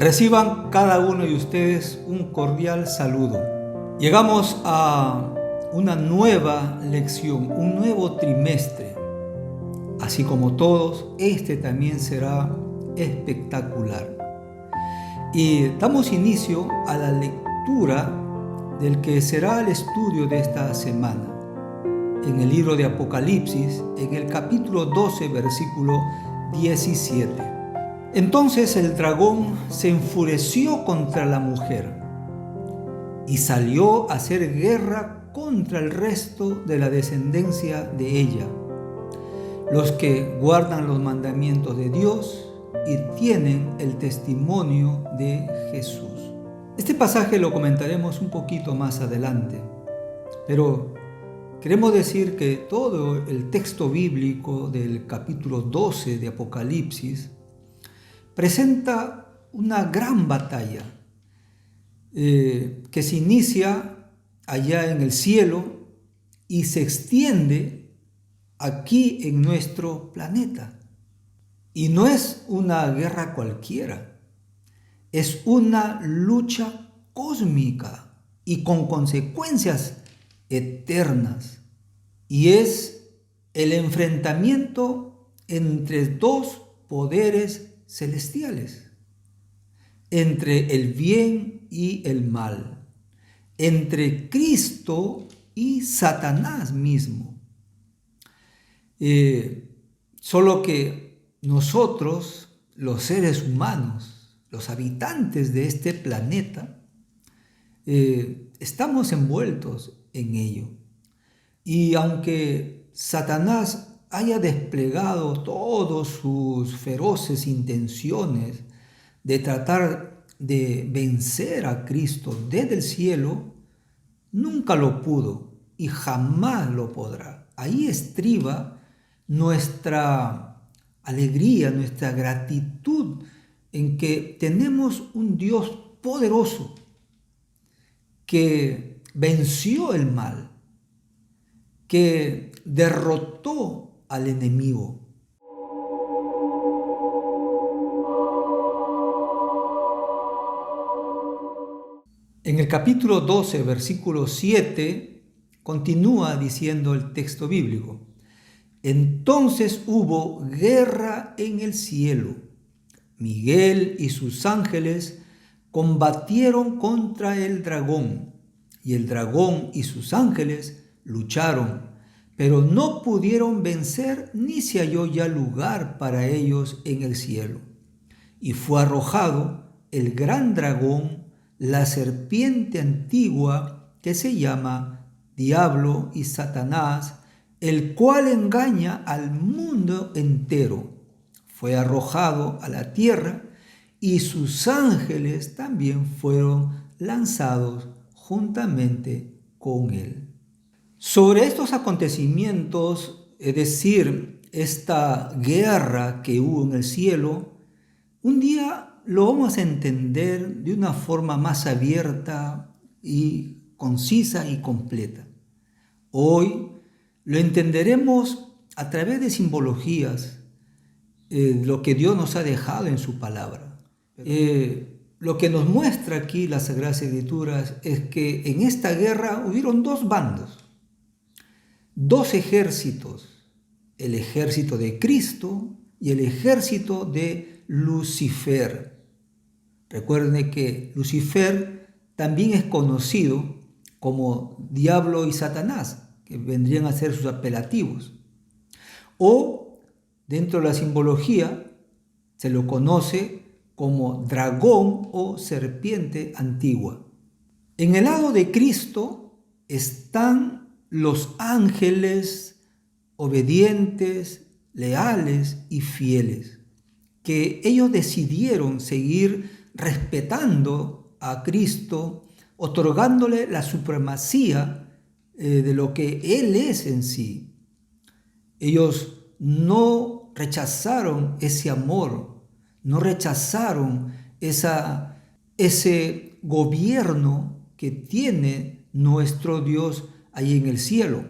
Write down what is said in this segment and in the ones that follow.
Reciban cada uno de ustedes un cordial saludo. Llegamos a una nueva lección, un nuevo trimestre. Así como todos, este también será espectacular. Y damos inicio a la lectura del que será el estudio de esta semana. En el libro de Apocalipsis, en el capítulo 12, versículo 17. Entonces el dragón se enfureció contra la mujer y salió a hacer guerra contra el resto de la descendencia de ella, los que guardan los mandamientos de Dios y tienen el testimonio de Jesús. Este pasaje lo comentaremos un poquito más adelante, pero queremos decir que todo el texto bíblico del capítulo 12 de Apocalipsis presenta una gran batalla que se inicia allá en el cielo y se extiende aquí en nuestro planeta. Y no es una guerra cualquiera, es una lucha cósmica y con consecuencias eternas. Y es el enfrentamiento entre dos poderes celestiales, entre el bien y el mal, entre Cristo y Satanás mismo. Solo que nosotros, los seres humanos, los habitantes de este planeta, estamos envueltos en ello. Y aunque Satanás haya desplegado todas sus feroces intenciones de tratar de vencer a Cristo desde el cielo, nunca lo pudo y jamás lo podrá. Ahí estriba nuestra alegría, nuestra gratitud en que tenemos un Dios poderoso que venció el mal, que derrotó al enemigo. En el capítulo 12, versículo 7, continúa diciendo el texto bíblico: entonces hubo guerra en el cielo. Miguel y sus ángeles combatieron contra el dragón, y el dragón y sus ángeles lucharon, pero no pudieron vencer, ni se halló ya lugar para ellos en el cielo. Y fue arrojado el gran dragón, la serpiente antigua, que se llama Diablo y Satanás, el cual engaña al mundo entero. Fue arrojado a la tierra, y sus ángeles también fueron lanzados juntamente con él. Sobre estos acontecimientos, es decir, esta guerra que hubo en el cielo, un día lo vamos a entender de una forma más abierta y concisa y completa. Hoy lo entenderemos a través de simbologías, lo que Dios nos ha dejado en su palabra. Lo que nos muestra aquí las Sagradas Escrituras es que en esta guerra hubieron dos bandos, dos ejércitos, el ejército de Cristo y el ejército de Lucifer. Recuerden que Lucifer también es conocido como Diablo y Satanás, que vendrían a ser sus apelativos. O dentro de la simbología se lo conoce como dragón o serpiente antigua. En el lado de Cristo están los ángeles obedientes, leales y fieles, que ellos decidieron seguir respetando a Cristo, otorgándole la supremacía de lo que Él es en sí. Ellos no rechazaron ese amor, no rechazaron ese gobierno que tiene nuestro Dios ahí en el cielo.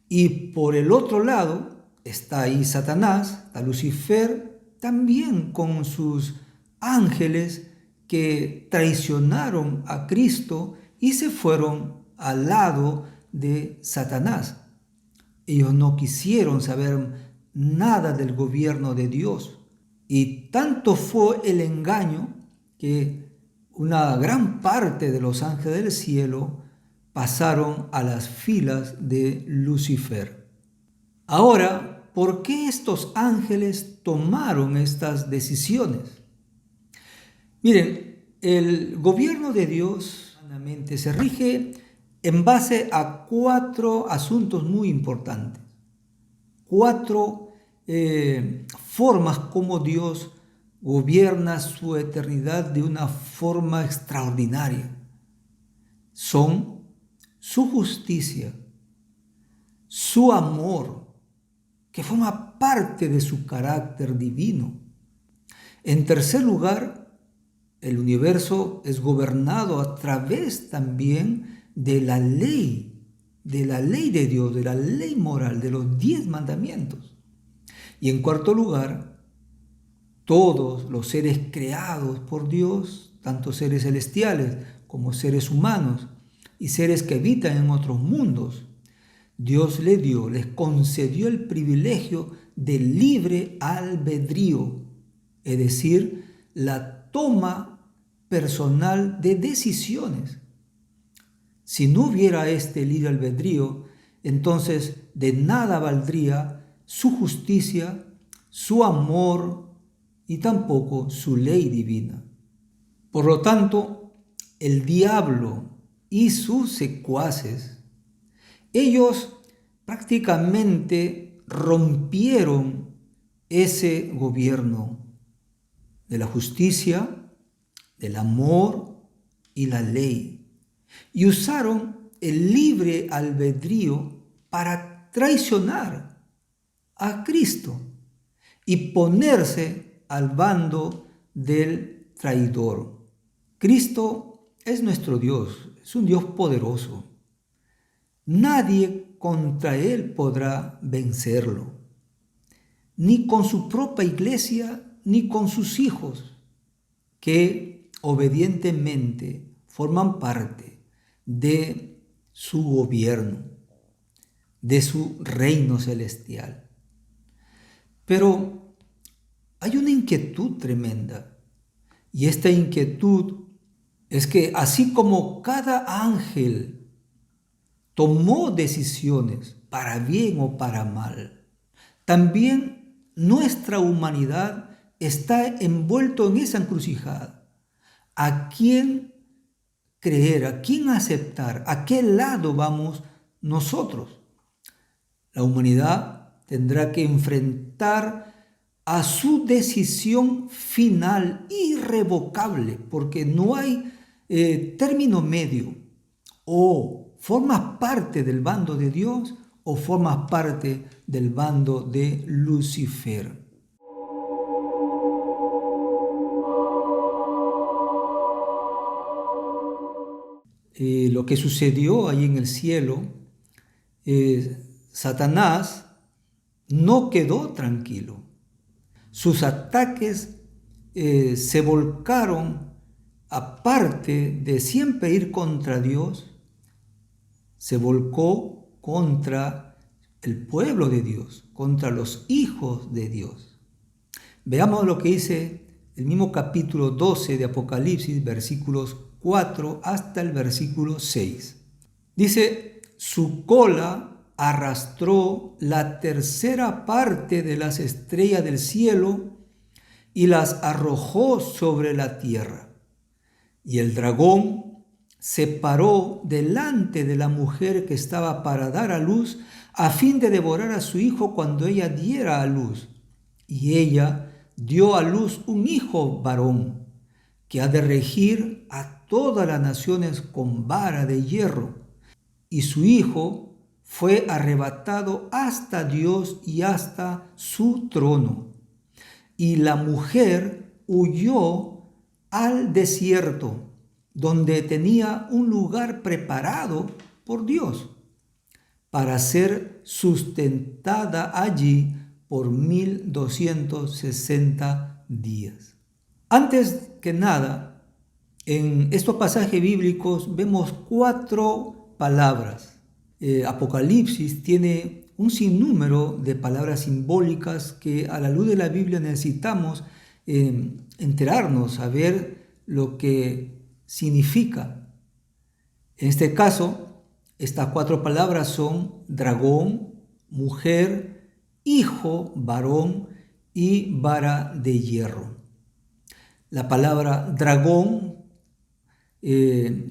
Y por el otro lado está ahí Satanás, está Lucifer, también con sus ángeles que traicionaron a Cristo y se fueron al lado de Satanás. Ellos no quisieron saber nada del gobierno de Dios. Y tanto fue el engaño que una gran parte de los ángeles del cielo pasaron a las filas de Lucifer. Ahora, ¿por qué estos ángeles tomaron estas decisiones? Miren, el gobierno de Dios se rige en base a 4 asuntos muy importantes. 4 formas como Dios gobierna su eternidad de una forma extraordinaria. Son su justicia, su amor, que forma parte de su carácter divino. En tercer lugar, el universo es gobernado a través también de la ley de Dios, de la ley moral, de los 10 mandamientos. Y en cuarto lugar, todos los seres creados por Dios, tanto seres celestiales como seres humanos y seres que habitan en otros mundos, Dios les concedió el privilegio de libre albedrío, es decir, la toma personal de decisiones. Si no hubiera este libre albedrío, entonces de nada valdría su justicia, su amor y tampoco su ley divina. Por lo tanto, el diablo y sus secuaces, ellos prácticamente rompieron ese gobierno de la justicia, del amor y la ley, y usaron el libre albedrío para traicionar a Cristo y ponerse al bando del traidor. Cristo es nuestro Dios, es un Dios poderoso. Nadie contra Él podrá vencerlo, ni con su propia iglesia, ni con sus hijos, que obedientemente forman parte de su gobierno, de su reino celestial. Pero hay una inquietud tremenda, y esta inquietud es que así como cada ángel tomó decisiones para bien o para mal, también nuestra humanidad está envuelto en esa encrucijada. ¿A quién creer? ¿A quién aceptar? ¿A qué lado vamos nosotros? La humanidad tendrá que enfrentar a su decisión final irrevocable, porque no hay término medio. O formas parte del bando de Dios o formas parte del bando de Lucifer. Lo que sucedió ahí en el cielo, Satanás no quedó tranquilo. Sus ataques se volcaron, aparte de siempre ir contra Dios, se volcó contra el pueblo de Dios, contra los hijos de Dios. Veamos lo que dice el mismo capítulo 12 de Apocalipsis, versículos 4 hasta el versículo 6. Dice, su cola arrastró la tercera parte de las estrellas del cielo y las arrojó sobre la tierra. Y el dragón se paró delante de la mujer que estaba para dar a luz, a fin de devorar a su hijo cuando ella diera a luz. Y ella dio a luz un hijo varón, que ha de regir a todas las naciones con vara de hierro. Y su hijo fue arrebatado hasta Dios y hasta su trono. Y la mujer huyó al desierto, donde tenía un lugar preparado por Dios, para ser sustentada allí por 1260 días. Antes que nada, En estos pasajes bíblicos vemos 4 palabras. Apocalipsis tiene un sinnúmero de palabras simbólicas que a la luz de la Biblia necesitamos enterarnos, saber lo que significa. En este caso, estas 4 palabras son dragón, mujer, hijo, varón y vara de hierro. La palabra dragón,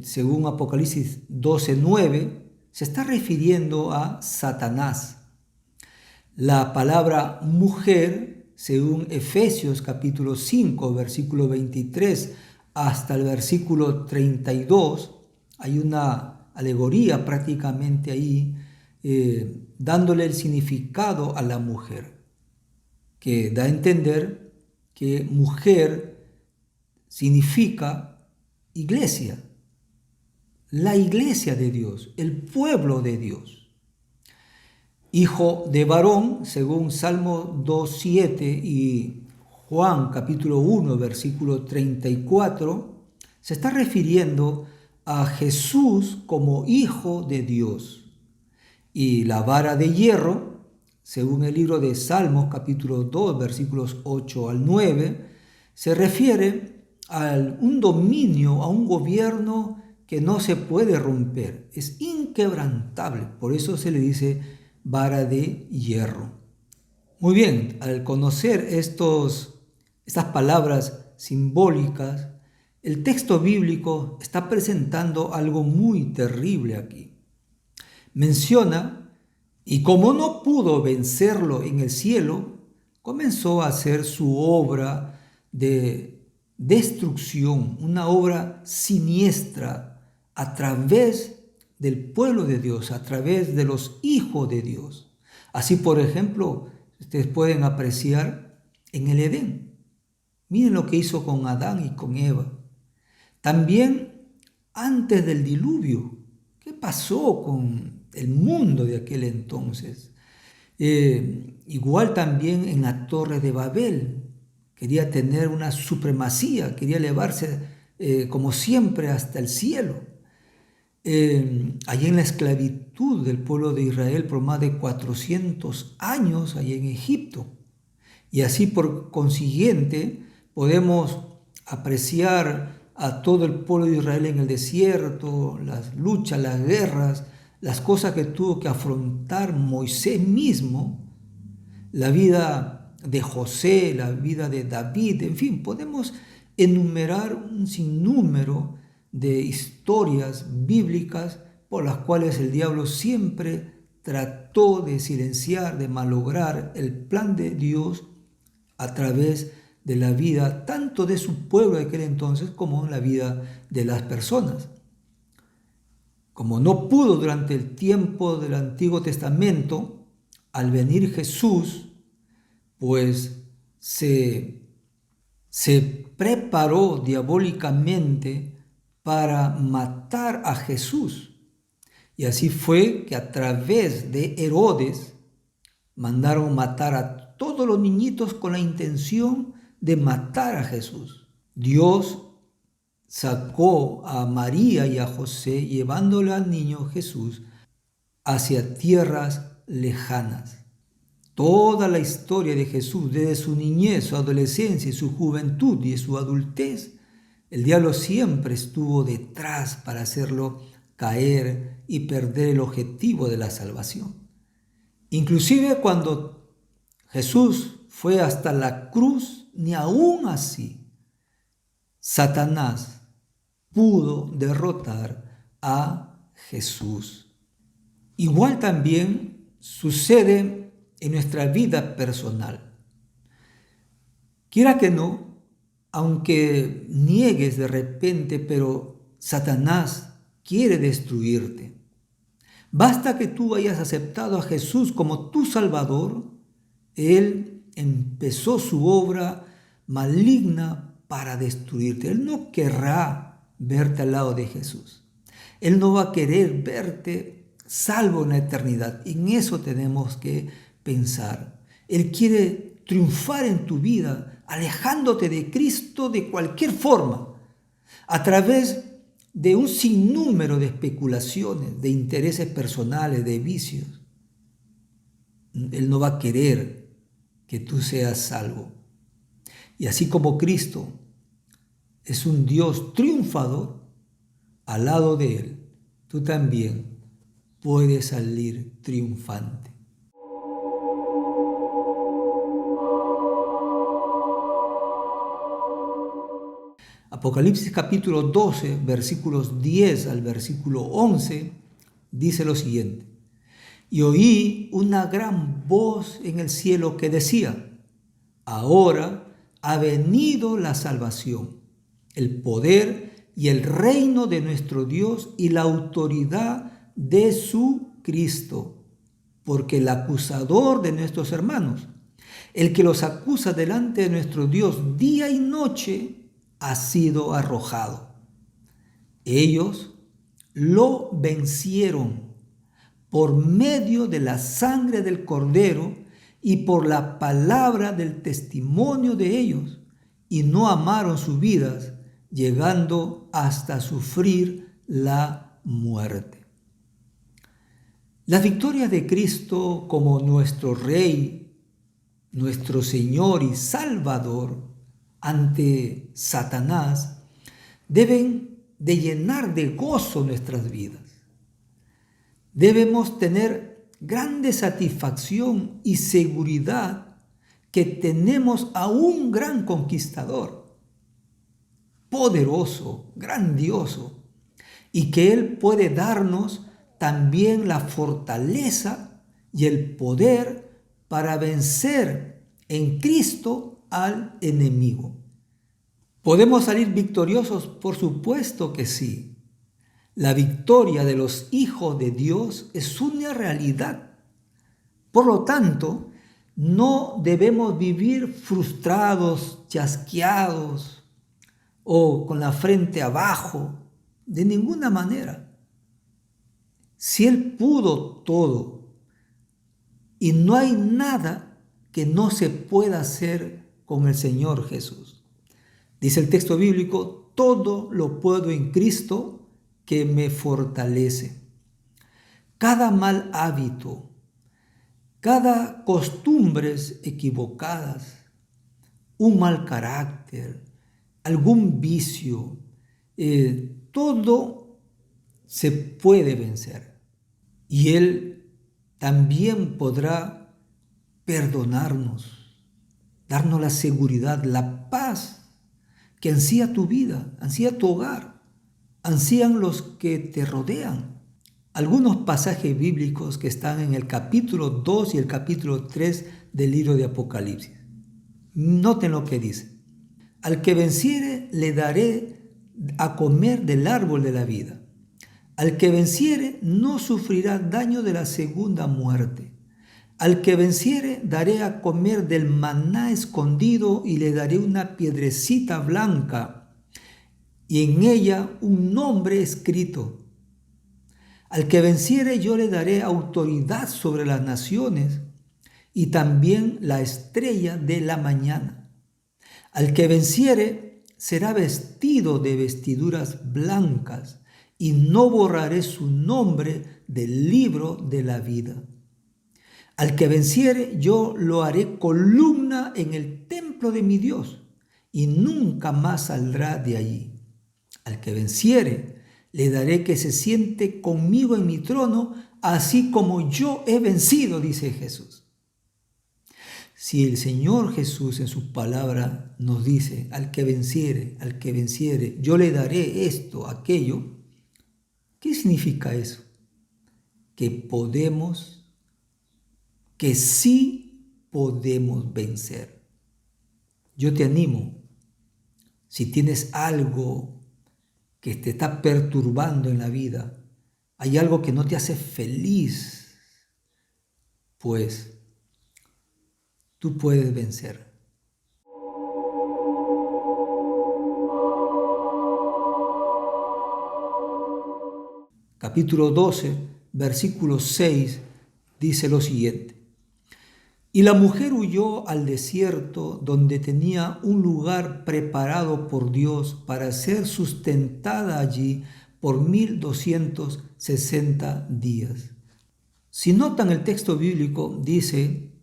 según Apocalipsis 12:9, se está refiriendo a Satanás. La palabra mujer, según Efesios capítulo 5, versículo 23 hasta el versículo 32, hay una alegoría prácticamente ahí, dándole el significado a la mujer, que da a entender que mujer significa iglesia, la iglesia de Dios, el pueblo de Dios. Hijo de varón, según Salmo 2:7 y Juan capítulo 1, versículo 34, se está refiriendo a Jesús como hijo de Dios. Y la vara de hierro, según el libro de Salmos capítulo 2, versículos 8 al 9, se refiere a un dominio, a un gobierno que no se puede romper, es inquebrantable, por eso se le dice vara de hierro. Muy bien, al conocer estas palabras simbólicas, el texto bíblico está presentando algo muy terrible aquí. Menciona, y como no pudo vencerlo en el cielo, comenzó a hacer su obra de destrucción, una obra siniestra a través del pueblo de Dios, a través de los hijos de Dios. Así, por ejemplo, ustedes pueden apreciar en el Edén. Miren lo que hizo con Adán y con Eva. También antes del diluvio, ¿qué pasó con el mundo de aquel entonces? Igual también en la Torre de Babel. Quería tener una supremacía, quería elevarse como siempre hasta el cielo. Allí en la esclavitud del pueblo de Israel por más de 400 años, allí en Egipto. Y así por consiguiente podemos apreciar a todo el pueblo de Israel en el desierto, las luchas, las guerras, las cosas que tuvo que afrontar Moisés mismo, la vida de José, la vida de David, en fin, podemos enumerar un sinnúmero de historias bíblicas por las cuales el diablo siempre trató de silenciar, de malograr el plan de Dios a través de la vida tanto de su pueblo de aquel entonces como en la vida de las personas. Como no pudo durante el tiempo del Antiguo Testamento, al venir Jesús, pues se preparó diabólicamente para matar a Jesús. Y así fue que a través de Herodes mandaron matar a todos los niñitos con la intención de matar a Jesús. Dios sacó a María y a José llevándole al niño Jesús hacia tierras lejanas. Toda la historia de Jesús, desde su niñez, su adolescencia, su juventud y su adultez, el diablo siempre estuvo detrás para hacerlo caer y perder el objetivo de la salvación. Inclusive cuando Jesús fue hasta la cruz, ni aún así Satanás pudo derrotar a Jesús. Igual también sucede en nuestra vida personal. Quiera que no, aunque niegues de repente, pero Satanás quiere destruirte. Basta que tú hayas aceptado a Jesús como tu Salvador, Él empezó su obra maligna para destruirte. Él no querrá verte al lado de Jesús. Él no va a querer verte salvo en la eternidad. En eso tenemos que pensar. Él quiere triunfar en tu vida, alejándote de Cristo de cualquier forma. a través de un sinnúmero de especulaciones, de intereses personales, de vicios. Él no va a querer que tú seas salvo. Y así como Cristo es un Dios triunfador, al lado de Él, tú también puedes salir triunfante. Apocalipsis capítulo 12, versículos 10 al versículo 11, dice lo siguiente. Y oí una gran voz en el cielo que decía, ahora ha venido la salvación, el poder y el reino de nuestro Dios y la autoridad de su Cristo, porque el acusador de nuestros hermanos, el que los acusa delante de nuestro Dios día y noche, ha sido arrojado. Ellos lo vencieron por medio de la sangre del Cordero y por la palabra del testimonio de ellos, y no amaron sus vidas, llegando hasta sufrir la muerte. La victoria de Cristo como nuestro Rey, nuestro Señor y Salvador ante Satanás deben de llenar de gozo nuestras vidas. Debemos tener grande satisfacción y seguridad que tenemos a un gran conquistador, poderoso, grandioso, y que Él puede darnos también la fortaleza y el poder para vencer en Cristo al enemigo. ¿Podemos salir victoriosos? Por supuesto que sí. La victoria de los hijos de Dios es una realidad. Por lo tanto, no debemos vivir frustrados, chasqueados o con la frente abajo, de ninguna manera. Si Él pudo todo y no hay nada que no se pueda hacer con el Señor Jesús. Dice el texto bíblico, todo lo puedo en Cristo que me fortalece. Cada mal hábito, cada costumbres equivocadas, un mal carácter, algún vicio, todo se puede vencer. Y Él también podrá perdonarnos, darnos la seguridad, la paz que ansía tu vida, ansía tu hogar, ansían los que te rodean. Algunos pasajes bíblicos que están en el capítulo 2 y el capítulo 3 del libro de Apocalipsis. Noten lo que dice. Al que venciere le daré a comer del árbol de la vida. Al que venciere no sufrirá daño de la segunda muerte. Al que venciere daré a comer del maná escondido y le daré una piedrecita blanca y en ella un nombre escrito. Al que venciere yo le daré autoridad sobre las naciones y también la estrella de la mañana. Al que venciere será vestido de vestiduras blancas y no borraré su nombre del libro de la vida. Al que venciere yo lo haré columna en el templo de mi Dios y nunca más saldrá de allí. Al que venciere le daré que se siente conmigo en mi trono, así como yo he vencido, dice Jesús. Si el Señor Jesús en su palabra nos dice, al que venciere, yo le daré esto, aquello, ¿qué significa eso? Que sí podemos vencer. Yo te animo, si tienes algo que te está perturbando en la vida, hay algo que no te hace feliz, pues tú puedes vencer. Capítulo 12, versículo 6, dice lo siguiente. Y la mujer huyó al desierto, donde tenía un lugar preparado por Dios para ser sustentada allí por 1260 días. Si notan el texto bíblico, dice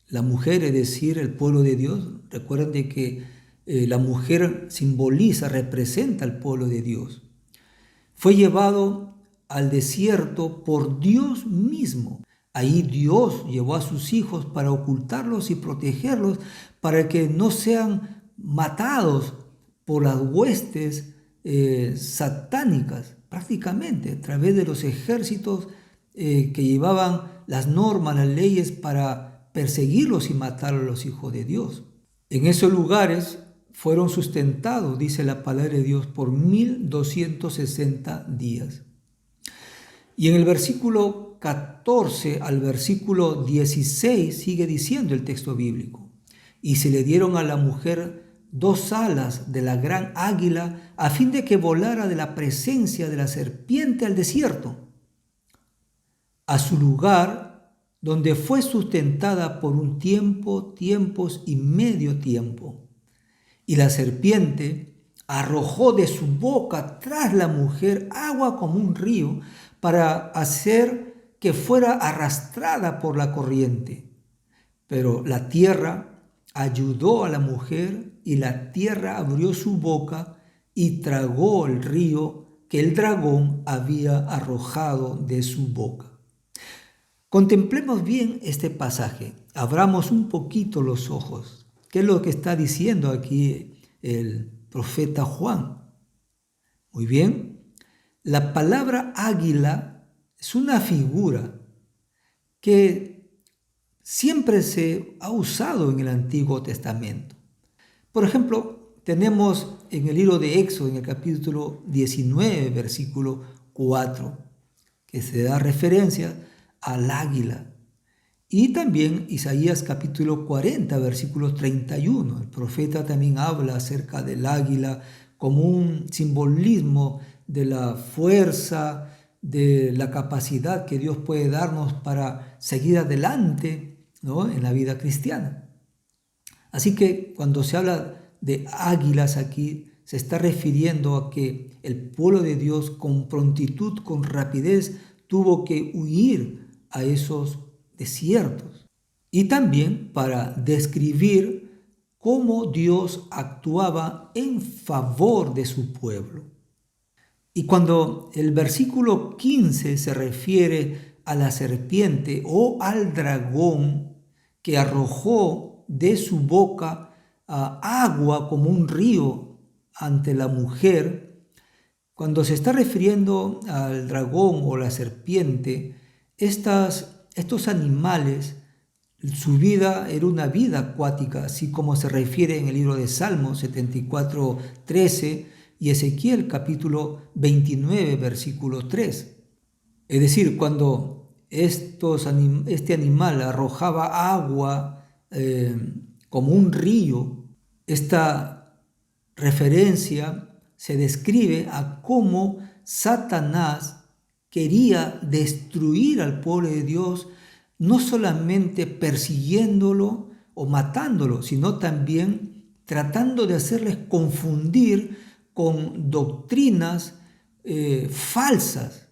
la mujer, es decir, el pueblo de Dios. Recuerden de que la mujer simboliza, representa al pueblo de Dios. Fue llevado al desierto por Dios mismo. Ahí Dios llevó a sus hijos para ocultarlos y protegerlos, para que no sean matados por las huestes satánicas, prácticamente a través de los ejércitos que llevaban las normas, las leyes para perseguirlos y matar a los hijos de Dios. En esos lugares fueron sustentados, dice la palabra de Dios, por 1260 días. Y en el versículo 14 al versículo 16 sigue diciendo el texto bíblico: y se le dieron a la mujer 2 alas de la gran águila, a fin de que volara de la presencia de la serpiente al desierto, a su lugar, donde fue sustentada por un tiempo, tiempos y medio tiempo. Y la serpiente arrojó de su boca tras la mujer agua como un río, para hacer que fuera arrastrada por la corriente. Pero la tierra ayudó a la mujer, y la tierra abrió su boca y tragó el río que el dragón había arrojado de su boca. Contemplemos bien este pasaje, abramos un poquito los ojos. ¿Qué es lo que está diciendo aquí el profeta Juan? Muy bien, la palabra águila es una figura que siempre se ha usado en el Antiguo Testamento. Por ejemplo, tenemos en el libro de Éxodo, en el capítulo 19, versículo 4, que se da referencia al águila. Y también Isaías capítulo 40, versículo 31. El profeta también habla acerca del águila como un simbolismo de la fuerza, de la capacidad que Dios puede darnos para seguir adelante, ¿no?, en la vida cristiana. Así que cuando se habla de águilas aquí, se está refiriendo a que el pueblo de Dios con prontitud, con rapidez, tuvo que huir a esos desiertos. Y también para describir cómo Dios actuaba en favor de su pueblo. Y cuando el versículo 15 se refiere a la serpiente o al dragón que arrojó de su boca agua como un río ante la mujer, cuando se está refiriendo al dragón o la serpiente, estos animales, su vida era una vida acuática, así como se refiere en el libro de Salmos 74, 13 y Ezequiel capítulo 29, versículo 3. Es decir, cuando este animal arrojaba agua como un río, esta referencia se describe a cómo Satanás quería destruir al pueblo de Dios, no solamente persiguiéndolo o matándolo, sino también tratando de hacerles confundir con doctrinas falsas,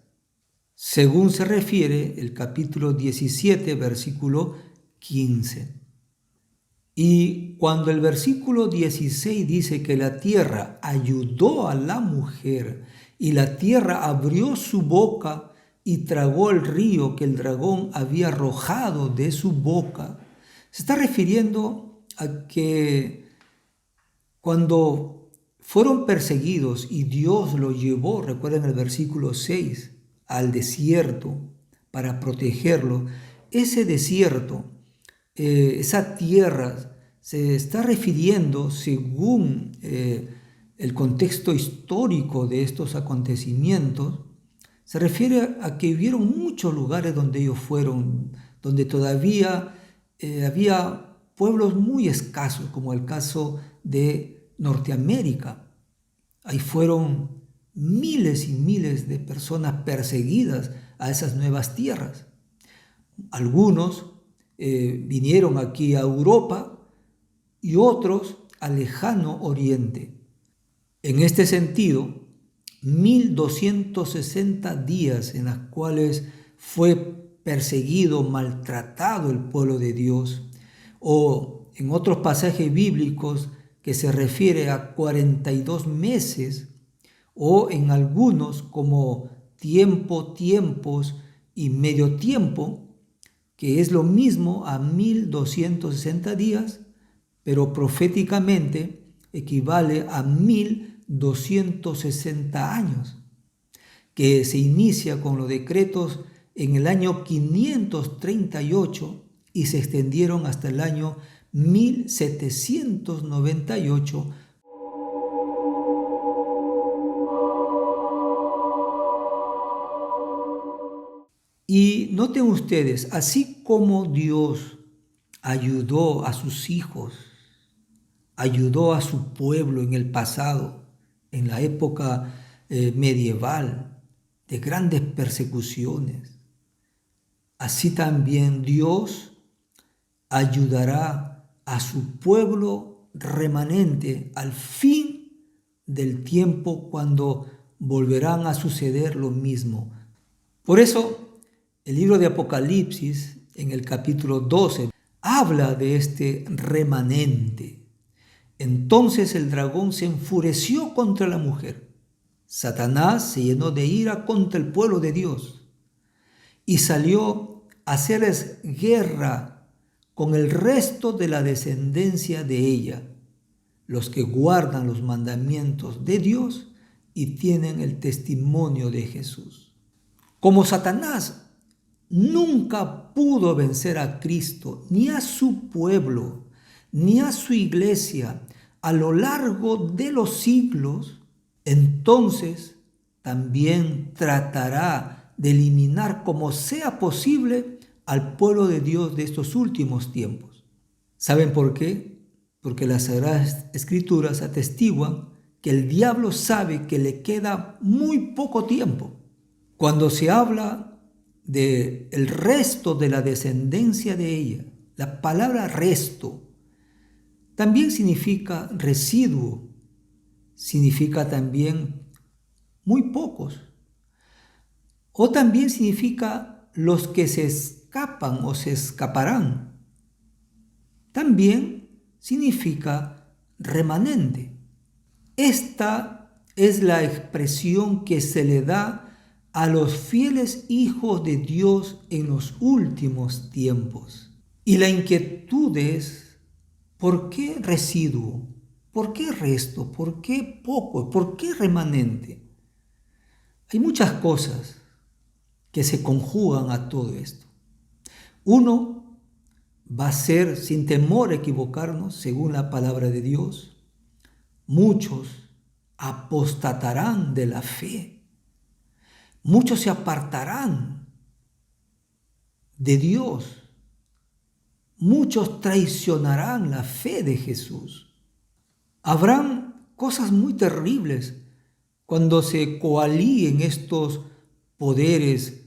según se refiere el capítulo 17, versículo 15. Y cuando el versículo 16 dice que la tierra ayudó a la mujer y la tierra abrió su boca y tragó el río que el dragón había arrojado de su boca, se está refiriendo a que cuando fueron perseguidos y Dios los llevó, recuerden el versículo 6, al desierto para protegerlo, ese desierto, esa tierra se está refiriendo, según el contexto histórico de estos acontecimientos, se refiere a que hubieron muchos lugares donde ellos fueron, donde todavía había pueblos muy escasos, como el caso de Norteamérica. Ahí fueron miles y miles de personas perseguidas a esas nuevas tierras. Algunos vinieron aquí a Europa y otros al lejano Oriente. En este sentido, 1260 días en los cuales fue perseguido, maltratado el pueblo de Dios, o en otros pasajes bíblicos que se refiere a 42 meses, o en algunos como tiempo, tiempos y medio tiempo, que es lo mismo a 1260 días, pero proféticamente equivale a 1260 años, que se inicia con los decretos en el año 538 y se extendieron hasta el año 1798. Y noten ustedes, así como Dios ayudó a sus hijos, ayudó a su pueblo en el pasado, en la época medieval, de grandes persecuciones, así también Dios ayudará a su pueblo remanente al fin del tiempo, cuando volverán a suceder lo mismo. Por eso, el libro de Apocalipsis, en el capítulo 12, habla de este remanente. Entonces el dragón se enfureció contra la mujer. Satanás se llenó de ira contra el pueblo de Dios y salió a hacerles guerra con el resto de la descendencia de ella, los que guardan los mandamientos de Dios y tienen el testimonio de Jesús. Como Satanás nunca pudo vencer a Cristo, ni a su pueblo, ni a su iglesia a lo largo de los siglos, entonces también tratará de eliminar como sea posible al pueblo de Dios de estos últimos tiempos. ¿Saben por qué? Porque las Sagradas Escrituras atestiguan que el diablo sabe que le queda muy poco tiempo. Cuando se habla del resto de la descendencia de ella, la palabra resto también significa residuo, significa también muy pocos, o también significa los que se escapan o se escaparán. También significa remanente. Esta es la expresión que se le da a los fieles hijos de Dios en los últimos tiempos. Y la inquietud es, ¿por qué residuo? ¿Por qué resto? ¿Por qué poco? ¿Por qué remanente? Hay muchas cosas que se conjugan a todo esto. Uno va a ser, sin temor a equivocarnos, según la palabra de Dios, muchos apostatarán de la fe. Muchos se apartarán de Dios. Muchos traicionarán la fe de Jesús. Habrán cosas muy terribles cuando se coalíen estos poderes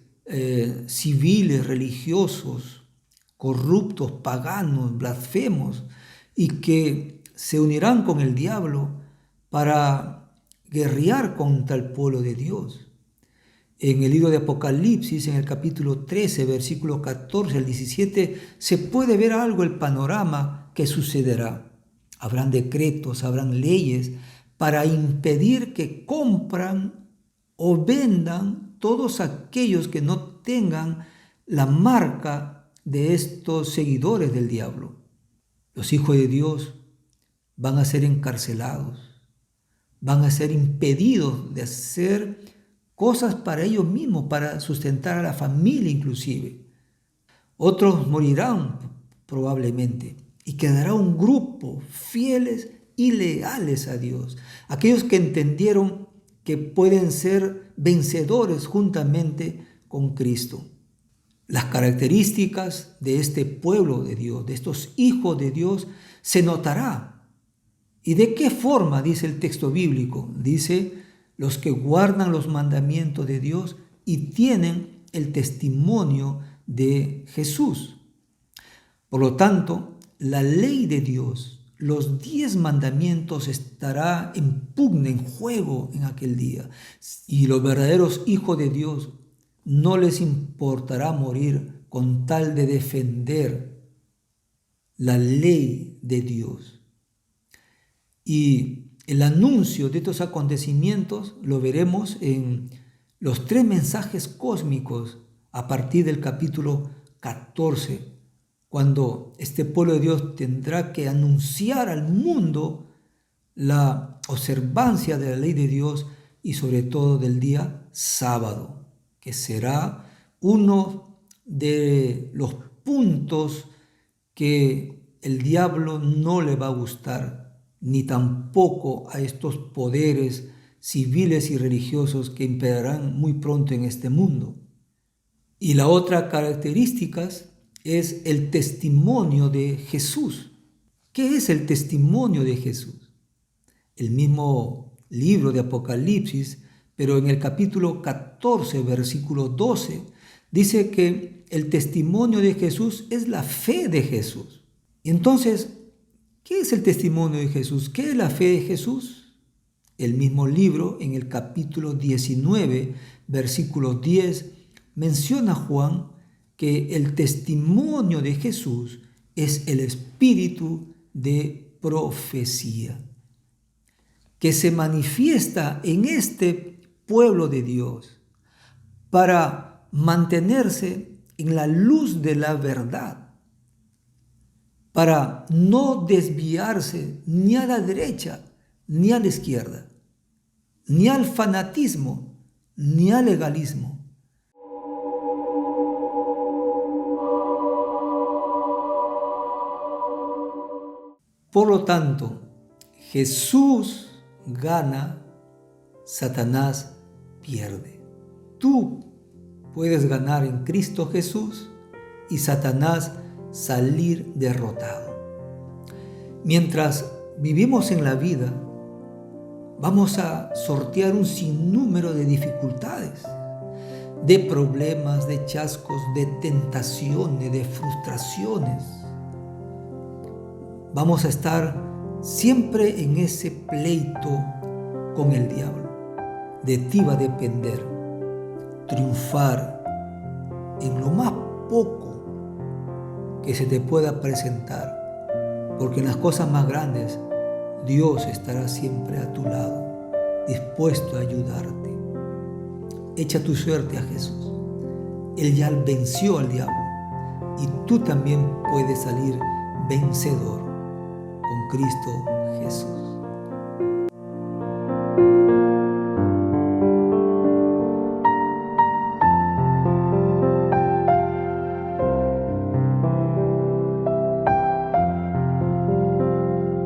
civiles, religiosos, corruptos, paganos, blasfemos, y que se unirán con el diablo para guerrear contra el pueblo de Dios. En el libro de Apocalipsis, en el capítulo 13, versículo 14 al 17, se puede ver algo, el panorama que sucederá. Habrán decretos, habrán leyes para impedir que compran o vendan todos aquellos que no tengan la marca de estos seguidores del diablo. Los hijos de Dios van a ser encarcelados, van a ser impedidos de hacer cosas para ellos mismos, para sustentar a la familia inclusive. Otros morirán probablemente y quedará un grupo fieles y leales a Dios, aquellos que entendieron que pueden ser vencedores juntamente con Cristo. Las características de este pueblo de Dios, de estos hijos de Dios, se notará. ¿Y de qué forma? Dice el texto bíblico. Dice, los que guardan los mandamientos de Dios y tienen el testimonio de Jesús. Por lo tanto, la ley de Dios, los 10 mandamientos estará en pugna, en juego en aquel día. Y los verdaderos hijos de Dios no les importará morir con tal de defender la ley de Dios. Y el anuncio de estos acontecimientos lo veremos en los 3 mensajes cósmicos a partir del capítulo 14, cuando este pueblo de Dios tendrá que anunciar al mundo la observancia de la ley de Dios y sobre todo del día sábado, que será uno de los puntos que el diablo no le va a gustar, ni tampoco a estos poderes civiles y religiosos que imperarán muy pronto en este mundo. Y la otra característica es el testimonio de Jesús. ¿Qué es el testimonio de Jesús? El mismo libro de Apocalipsis, pero en el capítulo 14, versículo 12, dice que el testimonio de Jesús es la fe de Jesús. Entonces, ¿qué es el testimonio de Jesús? ¿Qué es la fe de Jesús? El mismo libro, en el capítulo 19, versículo 10, menciona Juan que el testimonio de Jesús es el espíritu de profecía, que se manifiesta en este pueblo de Dios para mantenerse en la luz de la verdad, para no desviarse ni a la derecha ni a la izquierda, ni al fanatismo ni al legalismo. Por lo tanto, Jesús gana, Satanás pierde. Tú puedes ganar en Cristo Jesús y Satanás salir derrotado. Mientras vivimos en la vida, vamos a sortear un sinnúmero de dificultades, de problemas, de chascos, de tentaciones, de frustraciones. Vamos a estar siempre en ese pleito con el diablo. De ti va a depender triunfar en lo más poco que se te pueda presentar, porque en las cosas más grandes Dios estará siempre a tu lado, dispuesto a ayudarte. Echa tu suerte a Jesús. Él ya venció al diablo y tú también puedes salir vencedor con Cristo Jesús.